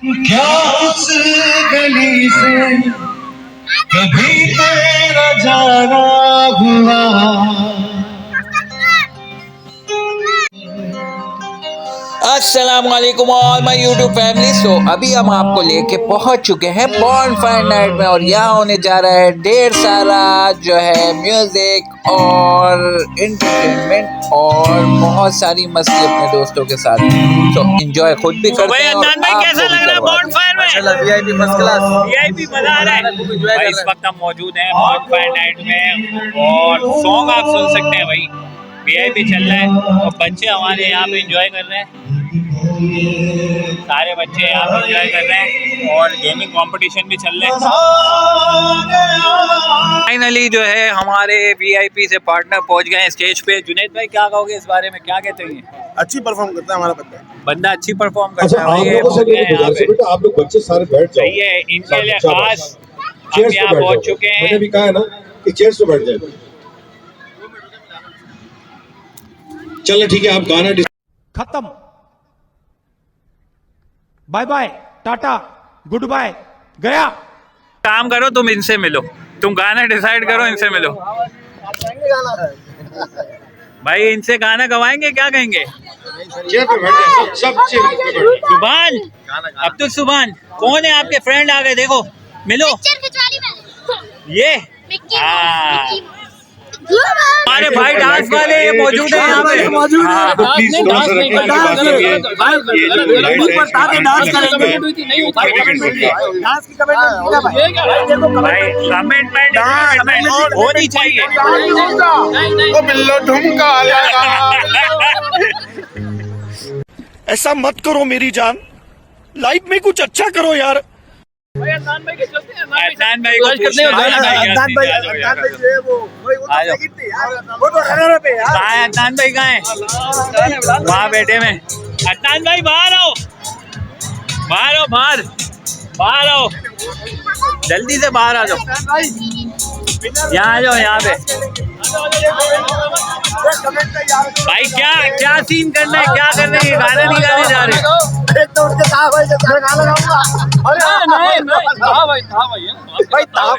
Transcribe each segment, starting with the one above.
क्या उस गली से कभी तेरा जाना हुआ। अस्सलामुअलैकुम ऑल माय यूट्यूब फैमिली। सो अभी हम आपको लेके पहुंच चुके हैं बॉनफायर नाइट में और यहाँ होने जा रहा है ढेर सारा जो है म्यूजिक और एंटरटेनमेंट और बहुत सारी मस्ती अपने दोस्तों के साथ। तो एंजॉय खुद भी करते हैं। अदनान भाई कैसा लग रहा है बॉनफायर में? वीआईपी फर्स्ट क्लास, वीआईपी मजा आ रहा है भाई। इस वक्त हम मौजूद हैं बॉनफायर नाइट में और सॉन्ग आप सुन सकते हैं भाई। वीआईपी चल रहा है और बच्चे हमारे यहाँ पे एंजॉय कर रहे हैं। सारे बच्चे यहाँ पे एंजॉय कर रहे हैं और गेमिंग कंपटीशन भी चल रहे हैं। फाइनली जो है हमारे वीआईपी से पार्टनर पहुँच गए हैं स्टेज पे। जुनैद भाई क्या कहोगे इस बारे में, क्या कहते हैं? अच्छी परफॉर्म करता है हमारा बंदा अच्छी परफॉर्म करता है। आप लोग बच्चे सारे बैठ जाओ। सही है, इनके लिए खास हम यहाँ पहुँच चुके हैं। मैंने भी कहा है ना कि चेयर्स पे बैठ जाए। चलो ठीक है, आप गाना खत्म, bye bye, tata, goodbye, गया। काम करो, तुम इनसे मिलो, तुम गाना डिसाइड करो, इनसे मिलो भाई। इनसे गाना गवाएंगे, क्या कहेंगे? सुभान, अब्दुल सुभान कौन है? आपके फ्रेंड आ गए, देखो मिलो। ये हमारे भाई डांस वाले मौजूद है यहाँ पे। कमेंटमेंट होनी चाहिए। ऐसा मत करो मेरी जान, लाइफ में कुछ अच्छा करो यार। अदनान भाई को अदनान भाई कहाँ है? वहाँ बैठे में। अदनान भाई बाहर आओ, बाहर आओ, बाहर आओ, जल्दी से बाहर आ जाओ। यहाँ आ जाओ, यहाँ पे भाई। क्या सीन करना है, क्या करना है? ये गाना नहीं गाने जा रहे।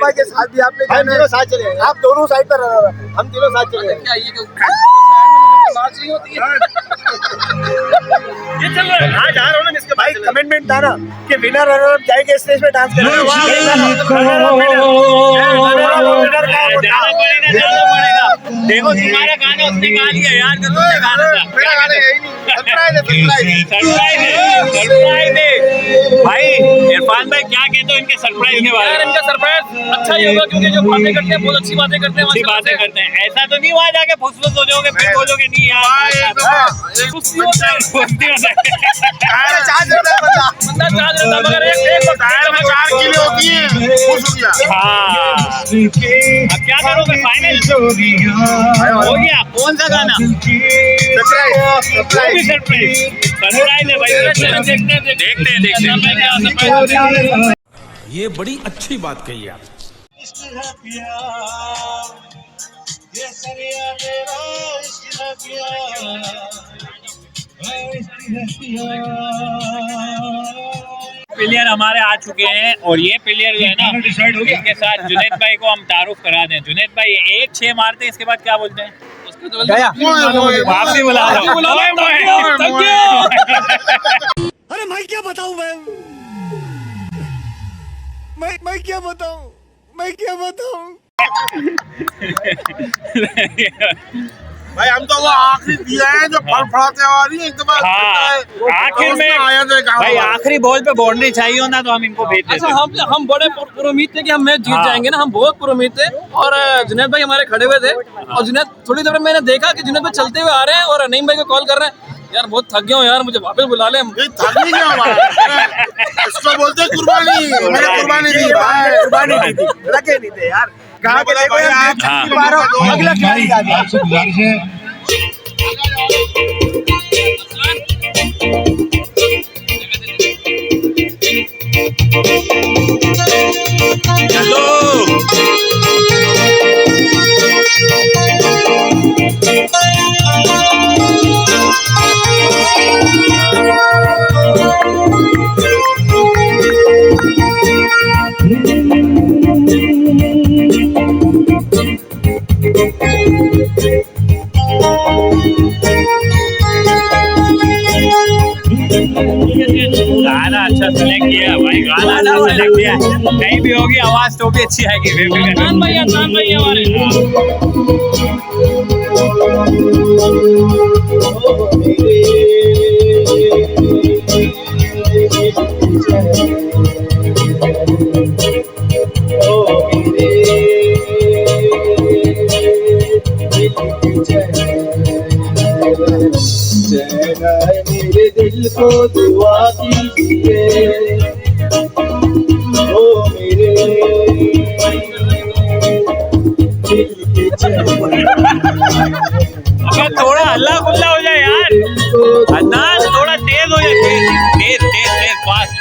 भाई के साथ भी आपने हम साथ चले, आप दोनों साइड पर, हम तीनों साथ चले। ये चल रहा है आज, आ रहा हूँ ना इसके भाई। कमिटमेंट था ना कि विनर रनर अप जाएंगे स्टेज पे डांस करेंगे। जाना पड़ेगा। देखो तुम्हारा गाना उसने गा लिया यार, जो तुमने गाना था। मेरा गाना यही नहीं, सरप्राइज है भाई। इरफान भाई क्या कहते हो इनके सरप्राइज के बारे में? इनका सरप्राइज अच्छा ही होगा क्योंकि जो बातें करते हैं बहुत अच्छी बातें करते हैं। अच्छी बातें करते हैं। ऐसा तो नहीं वहाँ जाके फुसफुस हो जाओगे, फिर बोलोगे नहीं यार कुश्ती होता है, बंदा चार्ज रहता है, मगर एक टायर में 4 किलो होती है, खुश हो गया। हाँ, अब क्या करोगे? फाइनल हो गया। कौन सा गाना? सरप्राइज है भाई। देखते हैं। ये बड़ी अच्छी बात कही आप। प्लेयर हमारे आ चुके हैं और ये प्लेयर जो है ना, इसके साथ जुनैद भाई को हम तारुफ करा दें। जुनैद भाई 1-6 मारते हैं, इसके बाद क्या बोलते हैं? वापसी बुला लो। अरे मैं क्या बताऊं, मैं क्या बताऊं, मैं क्या बताऊं। भाई हम तो वो आखिरी दिया है जो फड़फड़ाते वाली है, एकदम आखिर में आया था भाई। आखिरी बॉल पे बाउंड्री चाहिए होना तो हम इनको भेज देते। अच्छा, हम बड़े पुरुमीद थे कि हम मैच जीत जाएंगे ना, हम बहुत पुरुमीद थे। और जुनैद भाई हमारे खड़े हुए थे और जुनैद थोड़ी देर में मैंने देखा कि जुनैद भाई चलते हुए आ रहे हैं और नईम भाई को कॉल कर रहे हैं, यार बहुत थक गया हूँ यार, मुझे वापस बुला ले। थकनी क्या हमारा इसको बोलते कुर्बानी। मैंने कुर्बानी दी भाई, कुर्बानी दी थी, लगे नहीं थे यार। कहाँ के देखो यार, अगला खिलाड़ी आ गया। आपसे गुजारिश है चलो सेलेक्ट किया भाई, गाना सेलेक्ट किया, कहीं भी होगी आवाज तो भी अच्छी आएगी। अदनान भाई हमारे मेरे दिल को दुआ कीजिए ओ मेरे दिल के चैन। अगर थोड़ा हल्ला गुल्ला हो जाए यार, अदनान थोड़ा तेज हो जाए, तेज तेज तेज फास्ट।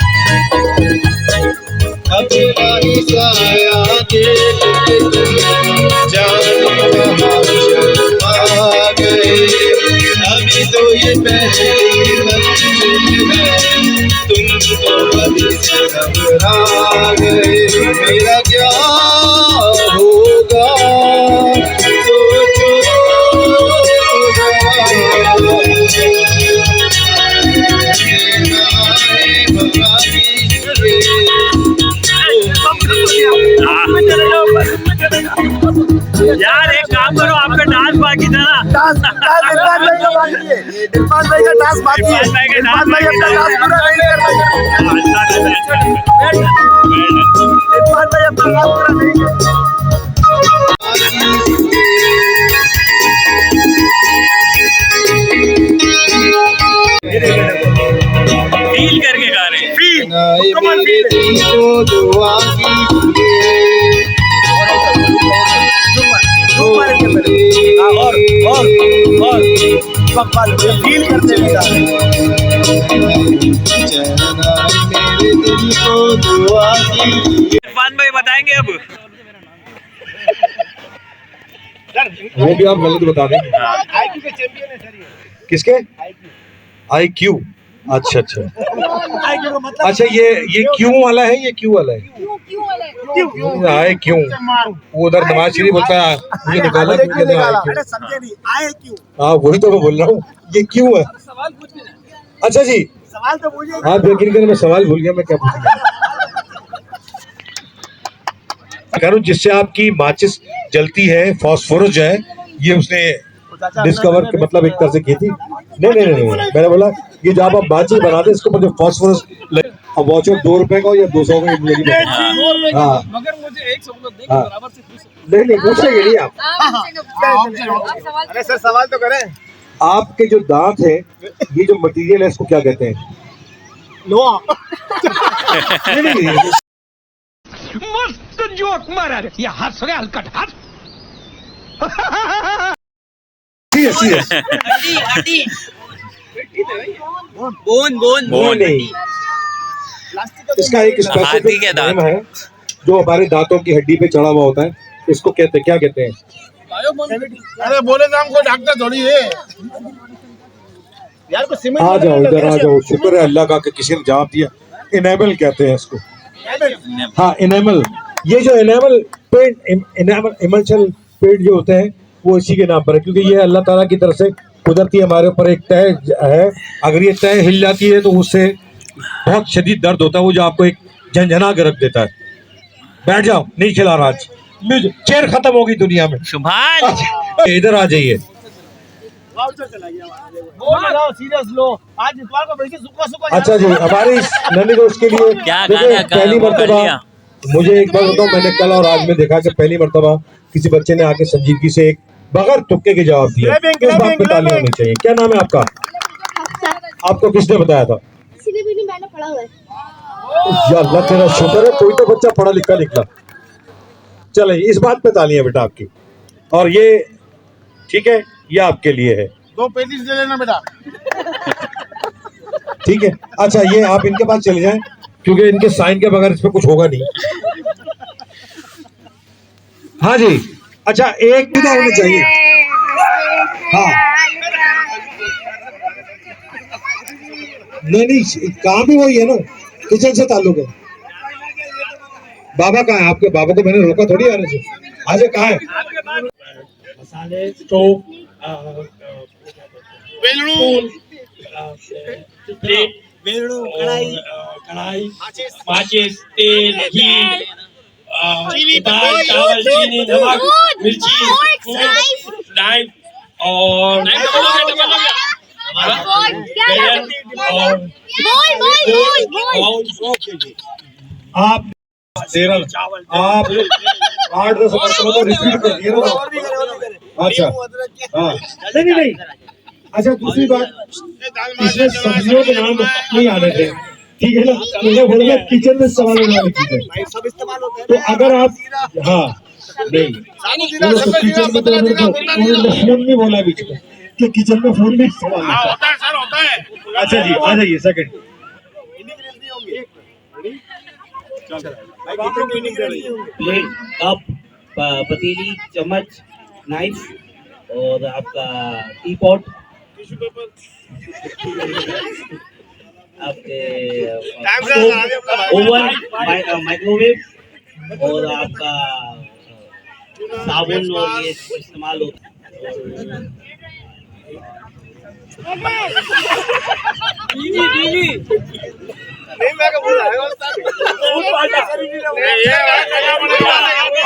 अपना ही साया देख के जाने कहाँ शर्मा गए। अभी तो ये पहली मंजिल है, तुम तो अभी से घबरा गए। मेरा क्या होगा सोचो यार एक काम करो, आपका डांस बाकी था ना। इरफान भाई का डांस बाकी है। इरफान भाई का इरफान भाई अपना डांस डांस पूरा नहीं कर पाए। इरफान भाई अपना डांस पूरा नहीं कर फील करके गा रहे हैं, फील। मेरे दिल को दुआ कीजिए और फील करते हुए गा रहे हैं। चैना मेरे दिल को दुआ कीजिए। इरफान भाई बताएंगे अब। वो भी आप गलत बता देंगे। आईक्यू के चैंपियन है सर ये। किसके? IQ। अच्छा अच्छा आईक्यू का मतलब अच्छा, ये क्यों वाला है, ये क्यों वाला है? आए क्यों? वो उधर नवाज शरीफ बोलता है मुझे निकाला क्यों, कहते हैं आए क्यों। अरे समझे नहीं, आए क्यों? हाँ वही तो मैं बोल रहा हूँ, ये क्यों है। सवाल पूछ के जाए। अच्छा जी, सवाल तो मुझे आप यकीन करें मैं सवाल भूल गया, मैं क्या पूछ रहा हूँ। जिससे आपकी माचिस जलती है, फास्फोरस जो है, ये उसने डिस्कवर के मतलब एक तरह से की थी। नहीं, मैंने बोला ये जो आप माचिस बनाते हैं इसको मुझे फास्फोरस। अब वॉच 2 रुपए का या 200 का मिलेगी। हाँ मगर मुझे एक सवाल देख हाँ। बराबर से पूछ सकते नहीं पूछेंगे नहीं आप। अरे सर सवाल तो करें। आपके जो दांत है, ये जो मटेरियल है इसको क्या कहते हैं? लोहा। नहीं मस्त जोक मारा रे, ये हंस रहे हलकट हंस। सीरियस बोन नहीं, इसका एक हाथी के स्पेसिफिक दांत। नाम है जो हमारे दांतों की हड्डी पे चढ़ा हुआ होता है। इसको क्या कहते हैं? अरे बोले नाम को डॉक्टर थोड़ी है यार, को सीमेंट आ जाओ इधर आ जाओ, शुक्र है अल्लाह का कि किसी ने जवाब दिया। इनेमल कहते हैं इसको। हाँ इनेमल, ये जो इनेमल पेंट, इमल्शन पेंट जो होते हैं वो इसी के नाम पर है, क्योंकि ये अल्लाह ताला की तरफ से कुदरती हमारे ऊपर एक तय है। अगर ये तय हिल जाती है तो उससे बहुत शदीद दर्द होता है, वो जो आपको एक झंझना के रख देता है। बैठ जाओ, नहीं खिला रहा आज, चेयर खत्म होगी दुनिया में। शुभान इधर आ जाइए। सीरियस लो, आज इतवार को बैठे सुखा अच्छा जी, हमारे इस नन्हे दोस्त के लिए क्या देखिए, गाना पहली वो कर मर्तबा लिया। मुझे एक बार बताऊं, मैंने कल और आज में देखा कि पहली मर्तबा किसी बच्चे ने आके संजीदगी से एक बगैर तुक्के के जवाब दिया। इस बात पे ताली होनी चाहिए। क्या नाम है आपका? आपको किसने बताया था? इसीलिए भी नहीं, मैंने पढ़ा हुआ है। या अल्लाह तेरा शुक्र है, कोई तो बच्चा पढ़ा लिखा निकला। चले, इस बात पे तालियां बेटा आपकी। और ये ठीक है, ये आपके लिए है। 2 पेटीज ले लेना बेटा। ठीक है, अच्छा ये आप इनके पास चले जाएं, क्योंकि इनके साइन के बगैर इस पे कुछ होगा नहीं। हाँ जी, अच्छा एक विदा होनी चाहिए। हाँ नहीं, काम भी वही है ना, किचन से ताल्लुक है। बाबा कहाँ है? आपके बाबा को मैंने रोका थोड़ी आने से। आज कहाँ है? मसाले, स्टोव, बेलड़ू, प्लेट, कढ़ाई माचिस तेल घी दाल चावल चीनी नमक मिर्ची नाइफ और आप 13 आप 8-10 मरतबा तो रिपीट कर दिए ना। अच्छा हाँ नहीं अच्छा दूसरी बात इसमें सब्जियों के नाम नहीं आने थे ठीक है ना। मुझे बोला किचन में सवाल वाली चीजें तो अगर आप हाँ नहीं किचन में तो फोन भी बोला बीच में कि किचन में फोन भी सवाल होता है। अच्छा जी आ जाइए सेकंड प्लेट कप पतीली चम्मच नाइफ और आपका टी पॉट आपके ओवन माइक्रोवेव और आपका साबुन और ये इस्तेमाल होता है।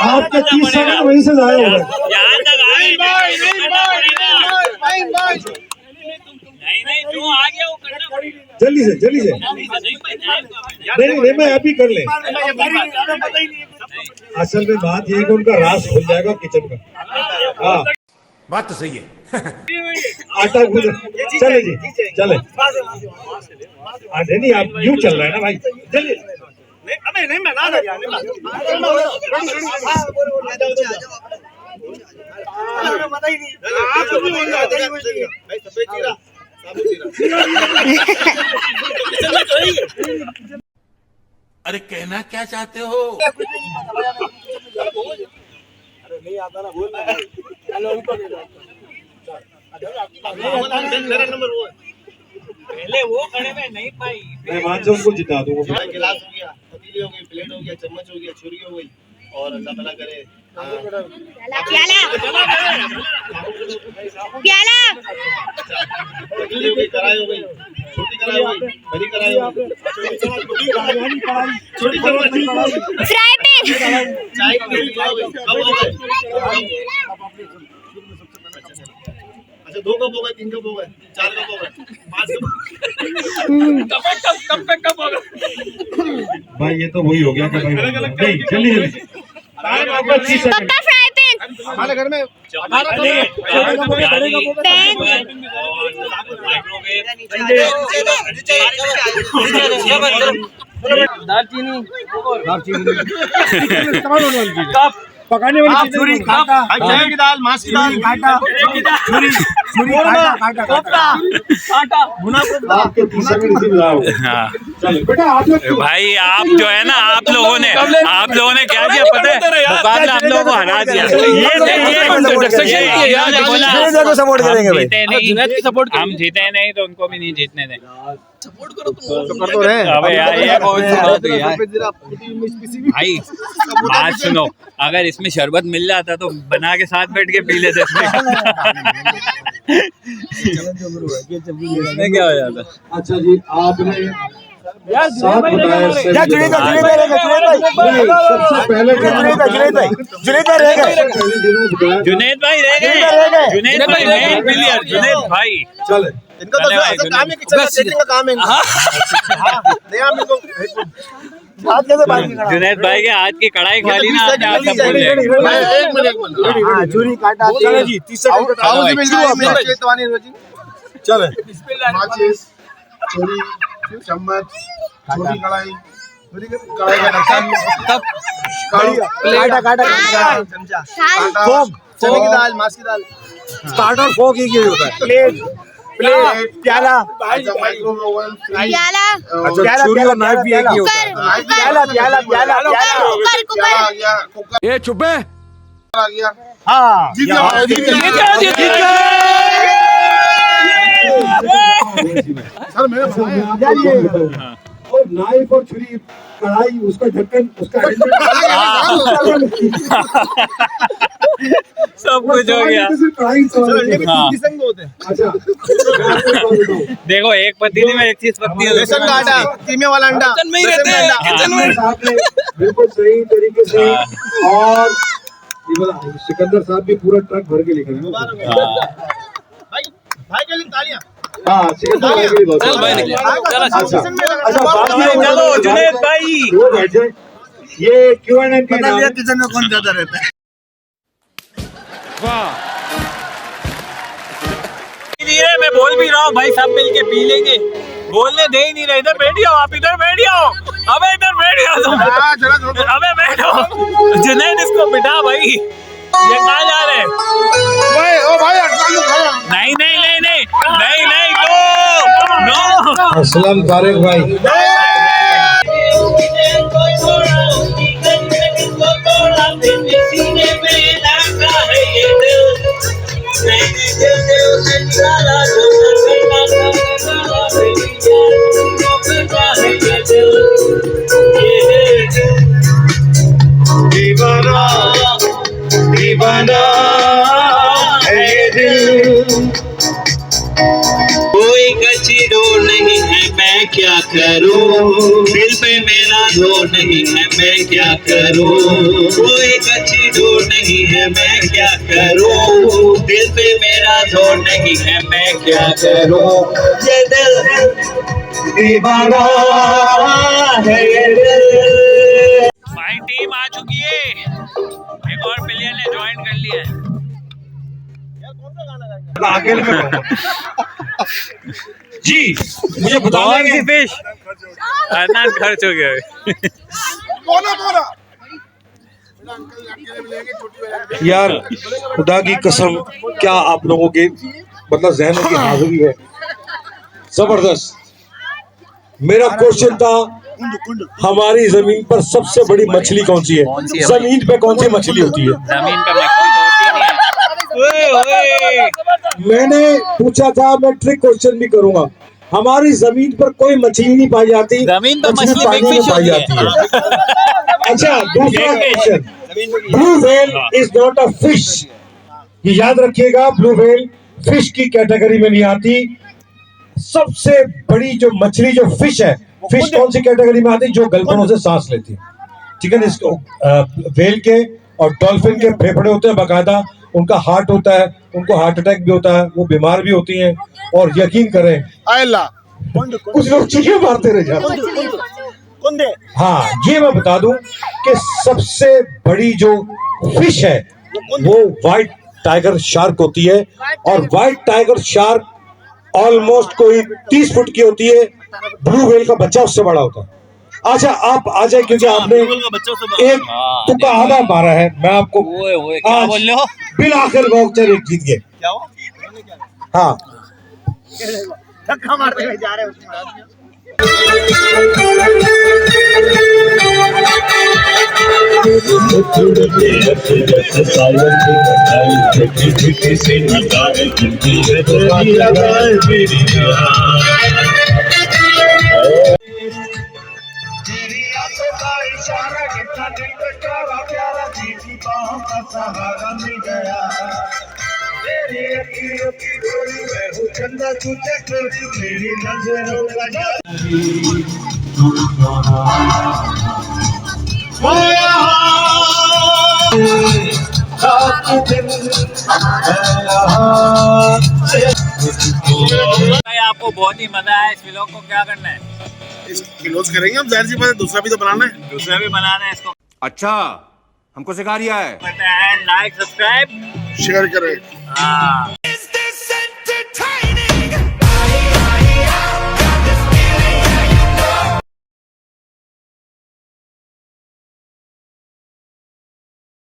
आपका 30 सेकंड वहीं से जाया होगा। जल्दी से नहीं मैं अभी कर ले। असल में बात ये है कि उनका राज खुल जाएगा किचन का। हाँ बात तो सही है। आटा गूंद चले जी चले नहीं आप यूं चल रहा है ना भाई चलिए अरे कहना क्या चाहते हो? नहीं आता ना बोल पहले वो खड़े में नहीं पाई मैं मान से उनको जिता दूंगा। गिलास हो गया, पतीली हो गई, प्लेट हो गया, चम्मच हो गया, छुरी हो गई और अल्लाह ताला करे प्याला पतीली हो गई, कढ़ाई हो गई, छोटी कढ़ाई हो गई, बड़ी कढ़ाई हो गई, छोटी चम्मच, फ्राई पैन चाय की प्लेट हो गई, कप हो गए, अच्छा 2 कप हो गए, 3 कप हो गए, 4 कप हो गए, 5 कप हो गए। भाई ये तो वही हो गया कि भाई नहीं चलिए पप्पा फ्राई पैन हमारे घर में दालचीनी पकाने वाली छुरी काटा, चने की दाल, मांस की दाल, काटा, छुरी काटा, भुना आपके 30 सेकंड इसी में जाओ। हाँ चलो बेटा आप लोग भाई आप जो है ना आप लोगों ने क्या किया पता है मुकाबला हम लोगों को हरा दिया। ये सपोर्ट करेंगे भाई। हम जीते नहीं तो उनको भी नहीं जीतने दें। सपोर्ट करो तुम कर तो रहे हैं। अबे यार ये कौन सी बात हुई यार भाई बात सुनो अगर इसमें शरबत मिल जाता तो बना के साथ बैठ के पी लेते इसमें क्या हो जाता। अच्छा जी आपने साथ बताया सबसे पहले जुनैद भाई रह गए जुनैद भाई जुनैद भाई चले इनको तो काम है किचन का सेटिंग का काम है इनका। नहीं हम इनको हाथ कैसे बाहर निकाला जुनैद भाई के हाथ की कढ़ाई खाली ना आपने आप सब बोल एक मिनट हां छुरी काटा चलो जी 30 सेकंड हाउस में चेतवानी रोजी चले माचिस छुरी चम्मच छोटी कढ़ाई कढ़ाई का ढक्कन कप काटा चमचा फोक चने की दाल मांस की दाल स्टार्टर फोक ही होता है प्लेट प्याला माइक्रोवेव प्याला अच्छा छुरी और नाइफ भी एक ही होता है प्याला कुकर ये चुप है। आ गया हां जीत गया सर मेरे और नाइफ और छुरी कढ़ाई उसका ढक्कन उसका सब कुछ हो गया। हाँ। देखो एक पतीली में एक चीज पकती है, बेसन का आटा, कीमे वाला अंडा, किचन में ही रहते हैं, किचन में। बिल्कुल सही तरीके से। और ये वाला सिकंदर साहब भी पूरा ट्रक भर के लेकर आए। भाई के लिए तालियां। हाँ, सिकंदर भाई के लिए बहुत। चल भाई निकल, चल अच्छा चलो जुनैद भाई, वो बैठ जाए। ये Q&A के नाम है। किचन में कौन ज्यादा रहता है? धीरे मैं बोल भी रहा हूँ भाई, सब मिल के पी लेंगे, बोलने दे ही नहीं रहे। इधर बैठ जाओ, आप इधर बैठ जाओ, अबे इधर बैठ जाओ तुम, अबे बैठो। जुनैद इसको बिठा भाई, ये कहाँ जा रहे हैं? नहीं नहीं नहीं नहीं नहीं नहीं, नो असलम तारिक भाई। दीवाना दीवाना है ये दिल। कोई कच्ची डोर नहीं है, मैं क्या करूं? दिल पे मेरा जोर नहीं है, मैं क्या करूं? कोई कच्ची डोर नहीं है, मैं क्या करूं? दिल पे मेरा जोर नहीं है, मैं क्या करूं? ये दिल दीवाना है ये दिल। भाई टीम आ चुकी है, एक और प्लेयर ने ज्वाइन कर लिया है। अकेले में जी मुझे बताना है फिश अदनान खर्च हो गया। यार खुदा की कसम, क्या आप लोगों के मतलब जहनों की हाजिरी है जबरदस्त। मेरा क्वेश्चन था, हमारी जमीन पर सबसे बड़ी मछली कौन सी है? जमीन पे कौन सी मछली होती है? जमीन पे मछली तो होती नहीं है। ओए ओए, मैंने पूछा था, मैं ट्रिक क्वेश्चन भी करूंगा। हमारी जमीन पर कोई मछली नहीं पाई जाती, जमीन पे मछली पानी बिग में फिश पाई होती जाती है। है। अच्छा, दूसरा question, blue whale is not a fish. ये याद रखिएगा, ब्लू व्हेल फिश की कैटेगरी में नहीं आती। सबसे बड़ी जो मछली जो फिश है, फिश कौन सी कैटेगरी में आती है? जो गलफनों से सांस लेती है। ठीक है ना? इसको व्हेल के और डॉल्फिन के फेफड़े होते हैं बाकायदा, उनका हार्ट होता है, उनको हार्ट अटैक भी होता है, वो बीमार भी होती हैं। और यकीन करें, कुछ लोग चीखें मारते रह जाते। हाँ, ये मैं बता दूं कि सबसे बड़ी जो फिश है वो व्हाइट टाइगर शार्क होती है। और व्हाइट टाइगर शार्क ऑलमोस्ट कोई 30 फुट की होती है। ब्लू व्हेल का बच्चा उससे बड़ा होता है। अच्छा, आप आ जाए, क्योंकि आपने एक तुक्का आधा मारा है। मैं आपको क्या बोल रहे हो? बिल आखिर वाउचर एक जीत गए। हाँ, धक्का मारते हुए जा रहे हैं। चंदा तुझे मेरी नजरों का भाई आपको बहुत ही मजा आया इस व्लॉग को, क्या करना है? क्लोज करेंगे हम, जाहिर सी बात है, दूसरा भी तो बनाना है। दूसरा भी बनाना है इसको। अच्छा, हमको सिखा रिया है। लाइक सब्सक्राइब शेयर करें। हाँ।